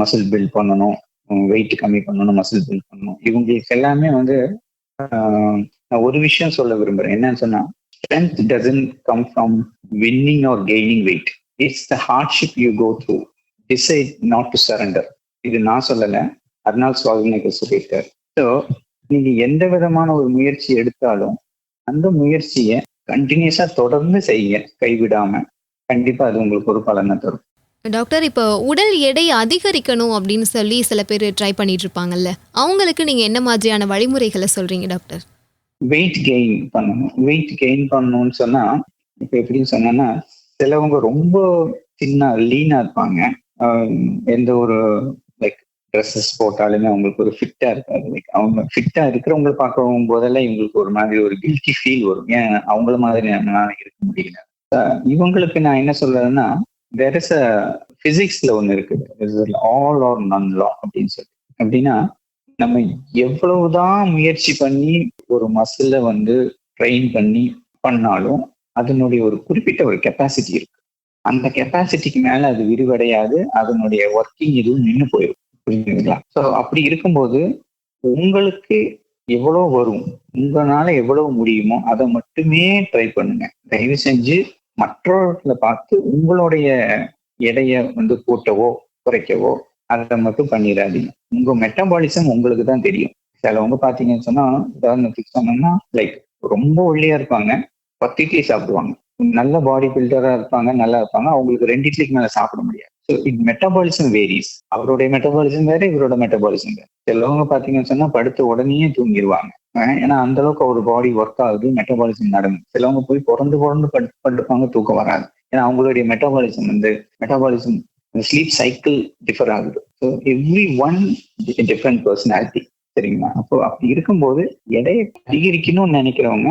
மசில் பில்ட் பண்ணணும், வெயிட் கம்மி பண்ணணும், மசில் பில்ட் பண்ணணும். இவங்களுக்கு எல்லாமே நான் ஒரு விஷயம் சொல்ல விரும்புறேன். என்னன்னு சொன்னா strength doesn't come from winning or gaining weight. It's the hardship you go through. Decide not to surrender. இது நான் சொல்லல, அர்னால்ட் ஸ்வால்கனேகர் சொல்லியிருக்காரு. ஸோ நீங்க எந்த விதமான ஒரு முயற்சி எடுத்தாலும் அந்த முயற்சியை கண்டினியூஸா தொடர்ந்து செய்யுங்க, கைவிடாம. கண்டிப்பா அது உங்களுக்கு ஒரு பலனை தரும். டாக்டர், இப்போ உடல் எடை அதிகரிக்கணும் அப்படின்னு சொல்லி சில பேர் ட்ரை பண்ணிட்டு இருப்பாங்கல்ல, அவங்களுக்கு நீங்க என்ன மாதிரியான வழிமுறைகளை சொல்றீங்க டாக்டர்? வெயிட் கெயின் பண்ணணும். வெயிட் கெயின் பண்ணணும்னு சொன்னா இப்போ எப்படின்னு சொன்னா சிலவங்க ரொம்ப சின்ன லீனா இருப்பாங்க, எந்த ஒரு லைக் ட்ரெஸ்ஸஸ் போட்டாலுமே அவங்களுக்கு ஒரு ஃபிட்டா இருக்காது. லைக் அவங்க ஃபிட்டா இருக்கிறவங்க பார்க்கும் போதெல்லாம் இவங்களுக்கு ஒரு மாதிரி ஒரு கில்ட்டி ஃபீல் வரும், ஏன் அவங்கள மாதிரி நம்மளால இருக்க முடியல. இவங்களுக்கு நான் என்ன சொல்றேன்னா there is a physicsல ஒண்ணு இருக்குது, ஆல் ஆர் நன் லா அப்படின்னு சொல்லி. அப்படின்னா நம்ம எவ்வளவுதான் முயற்சி பண்ணி ஒரு மசில வந்து ட்ரெயின் பண்ணாலும் அதனுடைய ஒரு குறிப்பிட்ட ஒரு கெப்பாசிட்டி இருக்கு. அந்த கெப்பாசிட்டிக்கு மேல அது விரிவடையாது, அதனுடைய ஒர்க்கிங் இதுவும் நின்று போயிடும். புரியுதுங்களா? ஸோ அப்படி இருக்கும்போது உங்களுக்கு எவ்வளவு வரும், உங்களால எவ்வளவு முடியுமோ அதை மட்டுமே ட்ரை பண்ணுங்க. தயவு செஞ்சு மற்றவர்களை பார்த்து உங்களுடைய எடையை வந்து கூட்டவோ குறைக்கவோ அதை மட்டும் பண்ணிடாதீங்க. உங்க மெட்டபாலிசம் உங்களுக்கு தான் தெரியும். சிலவங்க பாத்தீங்கன்னு சொன்னா, உதாரணத்துக்கு சொன்னோம்னா லைக் ரொம்ப ஒல்லியா இருப்பாங்க, 10 இட்லி சாப்பிடுவாங்க. நல்ல பாடி பில்டரா இருப்பாங்க, நல்லா இருப்பாங்க, அவங்களுக்கு 2 இட்லிக்கு மேல சாப்பிட முடியாது. So it metabolism varies. அவருடைய மெட்டபாலிசம் வேற, இவரோட மெட்டபாலிசம் வேற. சிலவங்க பாத்தீங்கன்னு சொன்னா படுத்த உடனே தூங்கிடுவாங்க. ஏன்னா அந்த அளவுக்கு ஒரு பாடி ஒர்க் ஆகுது, மெட்டபாலிசம் நடக்கும். சிலவங்க போய் பிறந்து படுப்பாங்க, தூக்கம் வராது. ஏன்னா அவங்களுடைய மெட்டபாலிசம் ஸ்லீப் சைக்கிள் டிஃபர் ஆகுது. So every one different personality. சரிங்களா? அப்போ அப்படி இருக்கும்போது எடையை அதிகரிக்கணும்னு நினைக்கிறவங்க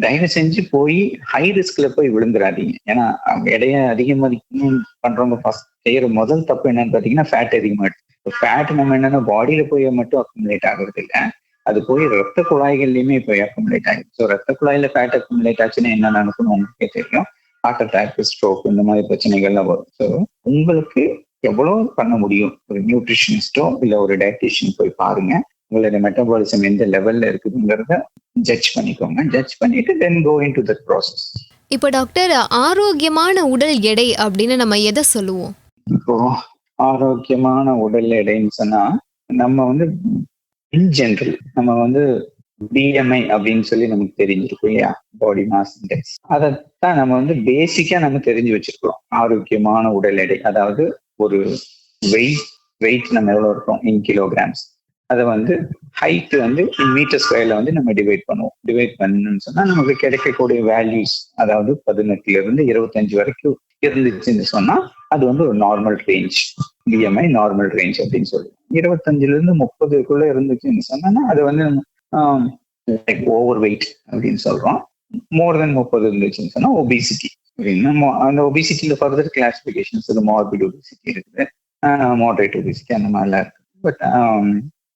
தயவு செஞ்சு போய் ஹை ரிஸ்க்ல போய் விழுந்துடாதீங்க. ஏன்னா அவங்க எடையை அதிகமாக்கணும் பண்றவங்க ஃபர்ஸ்ட் செய்யற முதல் தப்பு என்னன்னு பாத்தீங்கன்னா ஃபேட் அதிகமாயிடுச்சு. ஃபேட் நம்ம என்னன்னா பாடியில போய் மட்டும் அக்குமுலேட் ஆகுறது இல்லை, அது போய் ரத்த குழாய்கள்லயுமே போய் அக்குமுலேட் ஆகுது. ஸோ ரத்த குழாயில ஃபேட் அக்குமுலேட் ஆச்சுன்னா என்ன நடக்கும்னு உங்களுக்கே தெரியும். ஹார்ட் அட்டாக், ஸ்ட்ரோக், இந்த மாதிரி பிரச்சனைகள்லாம் வரும். ஸோ உங்களுக்கு எவ்வளவு பண்ண முடியும், ஒரு நியூட்ரிஷனிஸ்டோ இல்ல ஒரு டயட்டிஷியன் போய் பாருங்க. உங்களுடைய மெட்டபாலிசம் எந்த லெவல்ல இருக்குதுங்கிறத ஜட்ஜ் பண்ணிக்கோங்க. ஜட்ஜ் பண்ணிட்டு தென் கோ இன்டு தட் ப்ராசஸ். இப்போ டாக்டர், ஆரோக்கியமான உடல் எடை அப்படின்னு நம்ம எதை சொல்லுவோம்? இப்போ ஆரோக்கியமான உடல் எடைன்னு சொன்னா நம்ம வந்து இன் ஜெனரல் நம்ம வந்து பிஎம்ஐ அப்படின்னு சொல்லி நமக்கு தெரிஞ்சிருக்கும் இல்லையா, பாடி மாஸ் இண்டெக்ஸ். அதைத்தான் நம்ம வந்து பேசிக்கா நம்ம தெரிஞ்சு வச்சிருக்கிறோம். ஆரோக்கியமான உடல் எடை, அதாவது ஒரு வெயிட் நம்ம எவ்வளவு இருக்கோம் இன் கிலோகிராம்ஸ், அதை வந்து ஹைட் வந்து இன் மீட்டர் ஸ்கொயர்ல வந்து நம்ம டிவைட் பண்ணுவோம். டிவைட் பண்ணணும்னு சொன்னா நமக்கு கிடைக்கக்கூடிய வேல்யூஸ், அதாவது 18 இருந்து 25 வரைக்கும் இருந்துச்சுன்னு சொன்னா அது வந்து ஒரு normal range, BMI normal range அப்படின்னு சொல்லுவோம். 25 இருந்து 30க்குள்ள இருந்துச்சுன்னு சொன்னா அது வந்து லைக் ஓவர் வெயிட் அப்படின்னு சொல்றோம். மோர் தென் 30 இருந்துச்சுன்னு சொன்னா ஒபிசிட்டி அப்படின்னு. அந்த ஒபிசிட்டியில ஃபர்தர் கிளாசிபிகேஷன்ஸ், மார்பிட் ஒபிசிட்டி இருக்குது, மாடரேட் ஒபிசிட்டி, அந்த மாதிரிலாம் இருக்கு. பட்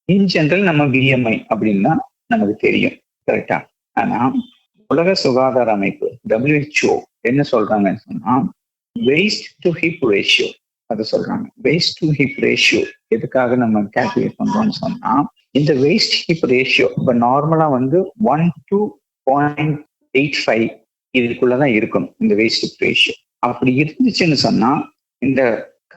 இன் ஜெனரல் நம்ம பிஎம்ஐ அப்படின்னா நமக்கு தெரியும், கரெக்டா? ஆனா உலக சுகாதார அமைப்பு WHO என்ன சொல்றாங்கன்னு சொன்னா வெயிஸ்ட் டு ஹிப் ரேஷியோ, அது சொல்றாங்க. வெயிஸ்ட் டு ஹிப் ரேஷியோ எதுக்காக நம்ம கால்குலேட் பண்றோம்னு சொன்னா, இந்த வெயிஸ்ட் ஹிப் ரேஷியோ இப்போ நார்மலா வந்து 1 to 0.85 இதுக்குள்ளதான் இருக்கணும் இந்த வெயிஸ்ட் ஹிப் ரேஷியோ. அப்படி இருந்துச்சுன்னு சொன்னா இந்த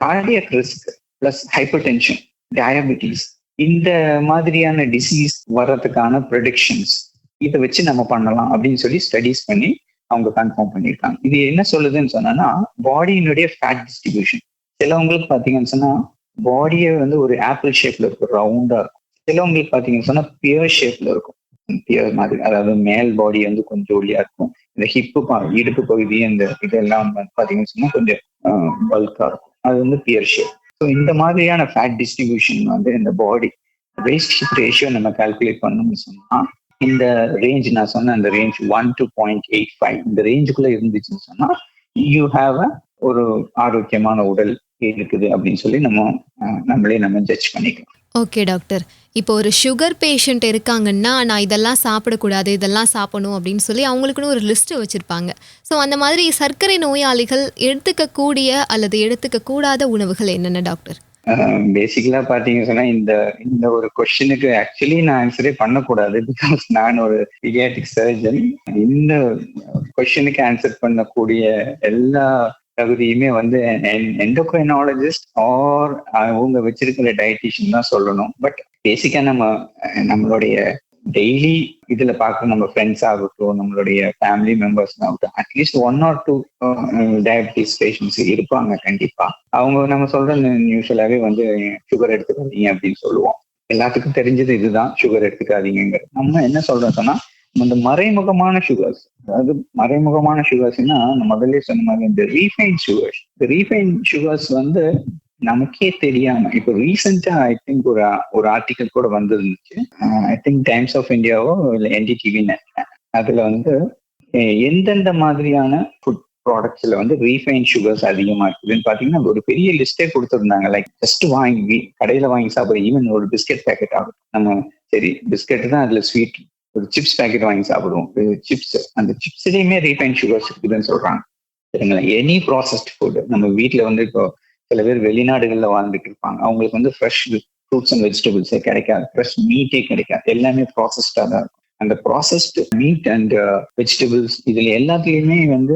cardiac risk plus hyper tension, diabetes, இந்த மாதிரியான டிசீஸ் வர்றதுக்கான ப்ரெடிக்ஷன்ஸ் இதை வச்சு நம்ம பண்ணலாம் அப்படின்னு சொல்லி ஸ்டடிஸ் பண்ணி அவங்க கன்ஃபார்ம் பண்ணியிருக்காங்க. இது என்ன சொல்லுதுன்னு சொன்னா பாடியினுடைய ஃபேட் டிஸ்ட்ரிபியூஷன். சிலவங்களுக்கு பாத்தீங்கன்னு சொன்னா பாடியை வந்து ஒரு ஆப்பிள் ஷேப்ல இருக்கும், ரவுண்டா இருக்கும். சிலவங்களுக்கு பாத்தீங்கன்னு சொன்னா பியர் ஷேப்ல இருக்கும், பியர் மாதிரி, அதாவது மேல் பாடி வந்து கொஞ்சம் ஒல்லியா இருக்கும், இந்த இடுப்பு பகுதி இந்த இதெல்லாம் பாத்தீங்கன்னு சொன்னா கொஞ்சம் பல்கா இருக்கும், அது வந்து பியர் ஷேப். ஸோ இந்த மாதிரியான ஃபேட் டிஸ்ட்ரிபியூஷன் வந்து இந்த பாடி வெயிஸ்ட் ஹிப் ரேஷியோ நம்ம கால்குலேட் பண்ணணும்னு சொன்னா இந்த ரேஞ்ச் நான் சொன்ன அந்த ரேஞ்ச் 1 to 0.85 இந்த ரேஞ்சுக்குள்ள இருந்துச்சுன்னு சொன்னா யூ ஹாவ் ஒரு ஆரோக்கியமான உடல் இருக்குது அப்படின்னு சொல்லி நம்ம ஜட்ஜ் பண்ணிக்கலாம். ஓகே டாக்டர், இப்போ ஒரு சுகர் பேஷண்ட் இருக்காங்கன்னா நான் இதெல்லாம் சாப்பிடக்கூடாது, இதெல்லாம் சாப்பிடணும் அப்படின்னு சொல்லி அவங்களுக்குன்னு ஒரு லிஸ்ட் வச்சிருப்பாங்க. ஸோ அந்த மாதிரி சர்க்கரை நோயாளிகள் எடுத்துக்கக்கூடிய அல்லது எடுத்துக்கக்கூடாத உணவுகள் என்னென்ன டாக்டர்? பேசிக்கலா பாத்தீங்க சொன்னா இந்த ஒரு கொஸ்டினுக்கு ஆக்சுவலி நான் ஆன்சரே பண்ணக்கூடாது, பிகாஸ் நான் ஒரு பீடியாட்ரிக் சர்ஜன். இந்த கொஸ்டினுக்கு ஆன்சர் பண்ணக்கூடிய எல்லா தகுதியுமே வந்து எண்டோக்ரைனாலஜிஸ்ட் ஆர் அவங்க வச்சிருக்கிற டயட்டிஷியன் தான் சொல்லணும். பட் பேசிக்கா நம்மளுடைய டெய்லி இதுல பார்க்குற நம்ம ஃப்ரெண்ட்ஸ் ஆகட்டும், நம்மளுடைய ஃபேமிலி மெம்பர்ஸ் ஆகட்டும், அட்லீஸ்ட் 1 or 2 டயபிட்டிஸ் பேஷண்ட்ஸ் இருப்பாங்க கண்டிப்பா. அவங்க நம்ம சொல்ற யூஸ்வலாவே வந்து சுகர் எடுத்துக்காதீங்க அப்படின்னு சொல்லுவோம். எல்லாத்துக்கும் தெரிஞ்சது இதுதான், சுகர் எடுத்துக்காதீங்கிறது. நம்ம என்ன சொல்றோம் சொன்னா இந்த மறைமுகமான சுகர்ஸ், அதாவது மறைமுகமான சுகர்ஸ்னா முதல்ல சொன்ன மாதிரி இந்த ரீஃபைன் சுகர்ஸ் வந்து நமக்கே தெரியாம இப்போ ரீசெண்டா ஐ திங்க் ஒரு ஆர்டிக்கல் கூட வந்துருந்துச்சு. ஐ திங்க் டைம்ஸ் ஆஃப் இந்தியாவோ இல்லை NDTV, அதுல வந்து எந்தெந்த மாதிரியான ஃபுட் ப்ராடக்ட்ஸ்ல வந்து ரீஃபைன் சுகர்ஸ் அதிகமா இருக்குதுன்னு பாத்தீங்கன்னா ஒரு பெரிய லிஸ்டே கொடுத்துருந்தாங்க. லைக் ஜஸ்ட் வாங்கி கடையில வாங்கி சாப்பிடுற ஈவன் ஒரு பிஸ்கெட் பேக்கெட் ஆகும். நம்ம சரி பிஸ்கெட் தான் அதுல ஸ்வீட், ஒரு சிப்ஸ் பேக்கெட் வாங்கி சாப்பிடுவோம். சிப்ஸ், அந்த சிப்ஸ்லயுமே ரீஃபைன் சுகர்ஸ் இருக்குதுன்னு சொல்றாங்க. சரிங்களா? எனி ப்ராசஸ்ட் ஃபுட் நம்ம வீட்டுல வந்து இப்போ சில பேர் வெளிநாடுகள்ல வாழ்ந்துட்டு இருப்பாங்க. அவங்களுக்கு வந்து ஃப்ரெஷ் ஃப்ரூட்ஸ் அண்ட் வெஜிடபிள்ஸே கிடைக்காது, ஃப்ரெஷ் மீட்டே கிடைக்காது, எல்லாமே ப்ராசஸ்டா தான் இருக்கும். அந்த ப்ராசஸ்டு மீட் அண்ட் வெஜிடபிள்ஸ் இதுல எல்லாத்துலயுமே வந்து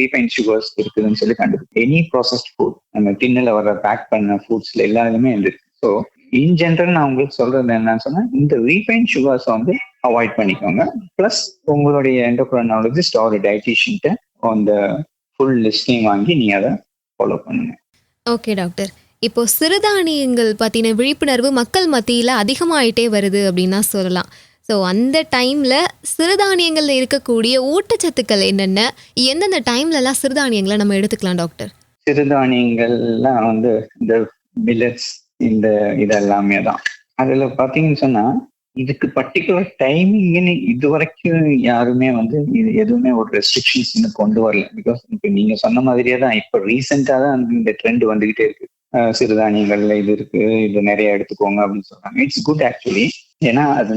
ரீஃபைன் சுகர்ஸ் இருக்குதுன்னு சொல்லி கண்டுபிடிக்கும். எனி ப்ராசஸ்ட் ஃபுட் நம்ம டின்னில் வர பேக் பண்ண ஃபுட்ஸ்ல எல்லாருமே இருக்கு. ஸோ இன் ஜென்ரல் நான் உங்களுக்கு சொல்றது என்னன்னு சொன்னா, இந்த ரீஃபைன் சுகர்ஸ் வந்து அவாய்ட் பண்ணிக்கோங்க. பிளஸ் உங்களுடைய எண்டோக்ரைனாலஜிஸ்ட் ஒரு டயட்டிஷியன்ட்ட அந்த ஃபுல் லிஸ்டையும் வாங்கி நீங்க அதை ஃபாலோ பண்ணுங்க. ஓகே டாக்டர், இப்போ சிறுதானியங்கள் பற்றின விழிப்புணர்வு மக்கள் மத்தியில் அதிகமாயிட்டே வருது அப்படின்னு தான் சொல்லலாம். ஸோ அந்த டைமில் சிறுதானியங்களில் இருக்கக்கூடிய ஊட்டச்சத்துக்கள் என்னென்ன, எந்தெந்த டைம்லலாம் சிறுதானியங்களை நம்ம எடுத்துக்கலாம் டாக்டர்? சிறுதானியங்கள்லாம் வந்து இந்த மில்லட்ஸ், இந்த இதெல்லாமே தான். அதில் பார்த்தீங்கன்னு சொன்னால் இதுக்கு பர்டிகுலர் டைமிங்னு இது வரைக்கும் யாருமே வந்து இது எதுவுமே ஒரு ரெஸ்ட்ரிக்ஷன்ஸ் இன்னும் கொண்டு வரல. பிகாஸ் இப்போ நீங்கள் சொன்ன மாதிரியே தான் இப்போ ரீசெண்டாக தான் இந்த ட்ரெண்ட் வந்துகிட்டே இருக்கு. சிறுதானியங்கள்ல இது இருக்கு, இது நிறைய எடுத்துக்கோங்க அப்படின்னு சொல்றாங்க. It's good actually. ஏன்னா அது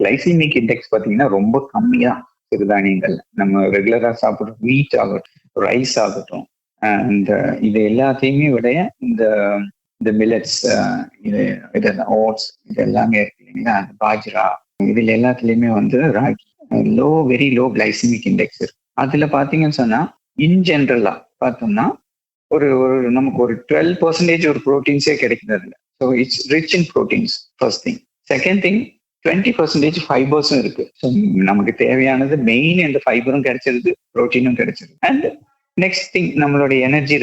கிளைசிமிக் இண்டெக்ஸ் பார்த்தீங்கன்னா ரொம்ப கம்மியா சிறுதானியங்கள். நம்ம ரெகுலரா சாப்பிட்ற வீட் ஆகட்டும், ரைஸ் ஆகட்டும், இந்த இது எல்லாத்தையுமே விட இந்த மில்லட்ஸ், இது ஓட்ஸ், இது எல்லாமே இருக்கு இல்லைங்களா, பாஜ்ரா, இதுல எல்லாத்துலயுமே வந்து ragi very low glycaemic index இருக்கு. அதுல பாத்தீங்கன்னு சொன்னா இன் ஜென்ரலா பார்த்தோம்னா ஒரு நமக்கு ஒரு 12% ஒரு ப்ரோட்டீன்ஸே கிடைக்குது அதுல. So it's rich in proteins first thing. Second thing 20% ஃபைபர்ஸும் இருக்கு. ஸோ நமக்கு தேவையானது மெயின் இந்த ஃபைபரும் கிடைச்சிருது, ப்ரோட்டீனும் கிடைச்சிருது. அண்ட் நெக்ஸ்ட் திங் நம்மளுடைய எனர்ஜி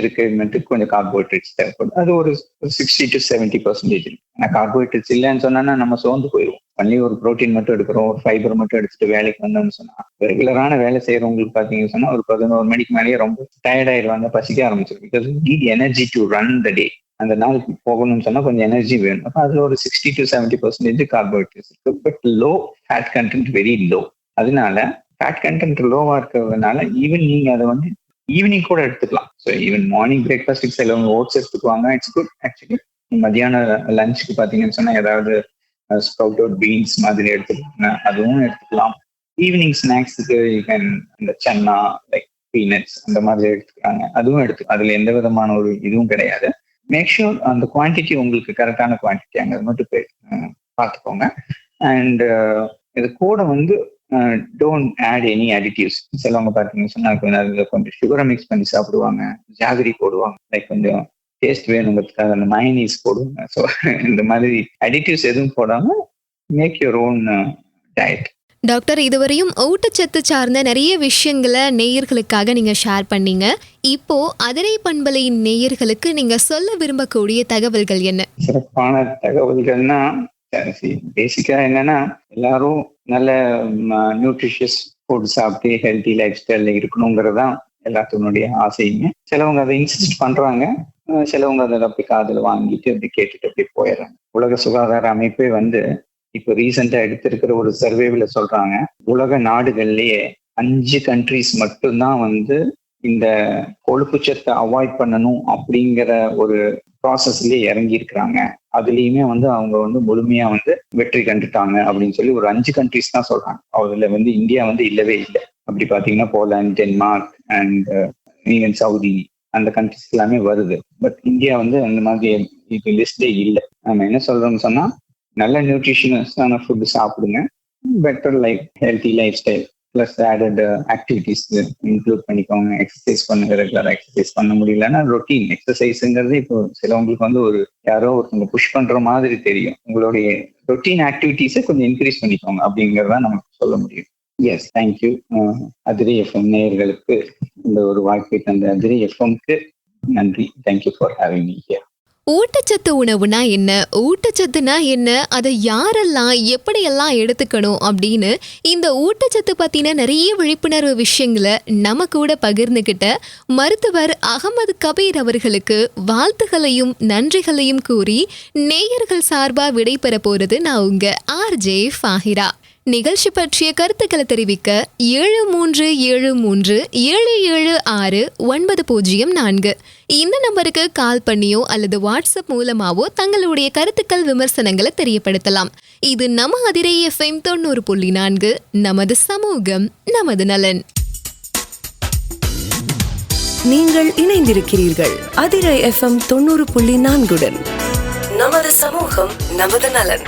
ரிக்குயர்மெண்ட்டுக்கு கொஞ்சம் கார்போஹைட்ரேட்ஸ் தேவைப்படும். அது ஒரு 60 to 70% இருக்கு. ஆனால் கார்போஹைட்ரேட்ஸ் இல்லைன்னு சொன்னா நம்ம சோர்ந்து போயிடுவோம். ஒன்லி ஒரு ப்ரோட்டீன் மட்டும் எடுக்கிறோம், ஒரு ஃபைபர் மட்டும் எடுத்துட்டு வேலைக்கு வந்தோம்னு சொன்னா, ரெகுலரான வேலை செய்யறவங்களுக்கு பாத்தீங்கன்னு சொன்னா ஒரு 11 மணிக்கு மேலேயே ரொம்ப டயர்ட் ஆயிடுவாங்க, பசிக்க ஆரம்பிச்சிடும். Because need energy to run the day. அந்த நாளுக்கு போகணும்னு சொன்னா கொஞ்சம் எனர்ஜி வேணும். அப்போ அதுல ஒரு 60 to 70% கார்போஹைட்ரேட்ஸ் இருக்கு. But low fat content, very low. அதனால ஃபேட் கண்டென்ட் லோவா இருக்கிறதுனால ஈவன் நீங்க அதை வந்து ஈவினிங் கூட எடுத்துக்கலாம். ஸோ ஈவன் மார்னிங் பிரேக்ஃபாஸ்ட்டுக்கு சிலவங்க ஓட்ஸ் எடுத்துக்குவாங்க, இட்ஸ் குட் ஆக்சுவலி. மத்தியான லஞ்சுக்கு பாத்தீங்கன்னு சொன்னா ஏதாவது ஸ்ப்ரவுட் அவுட் பீன்ஸ் மாதிரி எடுத்துக்கிட்டோம்னா அதுவும் எடுத்துக்கலாம். ஈவினிங் ஸ்நாக்ஸுக்கு இந்த சன்னா, லைக் பீனட்ஸ் அந்த மாதிரி எடுத்துக்கிறாங்க, அதுவும் அதுல எந்த விதமான ஒரு இதுவும் கிடையாது. மேக் ஷூர் அந்த குவான்டிட்டி உங்களுக்கு கரெக்டான குவான்டிட்டி அங்கே மட்டும் போய் பார்த்துக்கோங்க. அண்ட் இது கூட வந்து டோன்ட் ஆட் எனி அடிட்டிவ்ஸ். சிலவங்க பார்த்தீங்கன்னு சொன்னா அதில் கொஞ்சம் சுகரை மிக்ஸ் பண்ணி சாப்பிடுவாங்க, ஜாகரி போடுவாங்க, லைக் கொஞ்சம் டேஸ்ட் வேணுங்கிறதுக்காக அந்த மயனீஸ் போடுவாங்க. ஸோ இந்த மாதிரி அடிட்டிவ்ஸ் எதுவும் போடாம make your own diet. Doctor, இதுவரையும் ஊட்டச்சத்து சார்ந்த நிறைய விஷயங்களை நேயர்களுக்காக நீங்க ஷேர் பண்ணீங்க. இப்போ அதிரை பண்பலையின் நேயர்களுக்கு நீங்க சொல்ல விரும்பக்கூடிய தகவல்கள் என்ன? சிறப்பான தகவல்கள்னா பேசிக்கா என்னன்னா எல்லாரும் நல்ல நியூட்ரிஷியஸ் ஃபுட் சாப்பிட்டு ஹெல்த்தி லைஃப் ஸ்டைல்ல இருக்கணுங்கிறதான் எல்லாத்தினுடைய ஆசையுமே. சிலவங்க அதை இன்சிஸ்ட் பண்றாங்க, சிலவங்க அதை அப்படி காதுல வாங்கிட்டு அப்படி கேட்டுட்டு அப்படி போயிடுறாங்க. உலக சுகாதார அமைப்பே வந்து இப்போ ரீசெண்டா எடுத்திருக்கிற ஒரு சர்வேவில சொல்றாங்க, உலக நாடுகள்லயே 5 கண்ட்ரிஸ் மட்டும்தான் வந்து இந்த கொழுப்புச்சத்தை அவாய்ட் பண்ணணும் அப்படிங்கிற ஒரு ப்ராசஸ்லயே இறங்கி இருக்கிறாங்க. அதுலயுமே வந்து அவங்க வந்து முழுமையா வந்து வெற்றி கண்டுட்டாங்க அப்படின்னு சொல்லி ஒரு 5 கண்ட்ரிஸ் தான் சொல்றாங்க. அதுல வந்து இந்தியா வந்து இல்லவே இல்லை. அப்படி பாத்தீங்கன்னா Poland, Denmark and even Saudi, அந்த கண்ட்ரிஸ் எல்லாமே வருது. பட் இந்தியா வந்து அந்த மாதிரி இது லிஸ்டே இல்லை. நம்ம என்ன சொல்றோம்னு சொன்னா, நல்ல நியூட்ரிஷியஸான ஃபுட் சாப்பிடுங்க, better life, healthy life style plus added activities include பண்ணிக்கோங்க. எக்ஸசைஸ் பண்ணுங்க, ரெகுலரா எக்ஸசைஸ் பண்ண முடியலன்னா ரொட்டீன் எக்ஸசைஸுங்கிறது இப்போ சிலவங்களுக்கு வந்து ஒரு யாரோ ஒருத்தவங்க புஷ் பண்ற மாதிரி தெரியும். உங்களுடைய ரொட்டீன் ஆக்டிவிட்டிஸை கொஞ்சம் இன்க்ரீஸ் பண்ணிக்கோங்க அப்படிங்கிறத நமக்கு சொல்ல முடியும். S, thank you. அதிரை எஃப்எம் நேயர்களுக்கு இந்த ஒரு வாய்ப்பை தந்த அதிரை எஃப்எம்க்கு நன்றி. Thank you for having me here. ஊட்டச்சத்து உணவுனா என்ன, ஊட்டச்சத்துனா என்ன, அதை யாரெல்லாம் எப்படியெல்லாம் எடுத்துக்கணும் அப்படின்னு இந்த ஊட்டச்சத்து பத்தின நிறைய விழிப்புணர்வு விஷயங்களை நம்ம கூட பகிர்ந்துகிட்ட மருத்துவர் அகமது கபீர் அவர்களுக்கு வாழ்த்துகளையும் நன்றிகளையும் கூறி நேயர்கள் சார்பா விடைபெற போறது நான் உங்க RJ ஃபாஹிரா. நிகழ்ச்சி பற்றிய கருத்துக்களை தெரிவிக்க 7373776904 இந்த நம்பருக்கு கால் பண்ணியோ அல்லது வாட்ஸ்அப் மூலமாவோ தங்களுடைய கருத்துக்கள் விமர்சனங்களை தெரியப்படுத்தலாம். இது நம்ம அதிரை FM 90.4 நமது சமூகம் நமது நலன். நீங்கள் இணைந்திருக்கிறீர்கள் அதிரை FM 90.4 நமது சமூகம் நமது நலன்.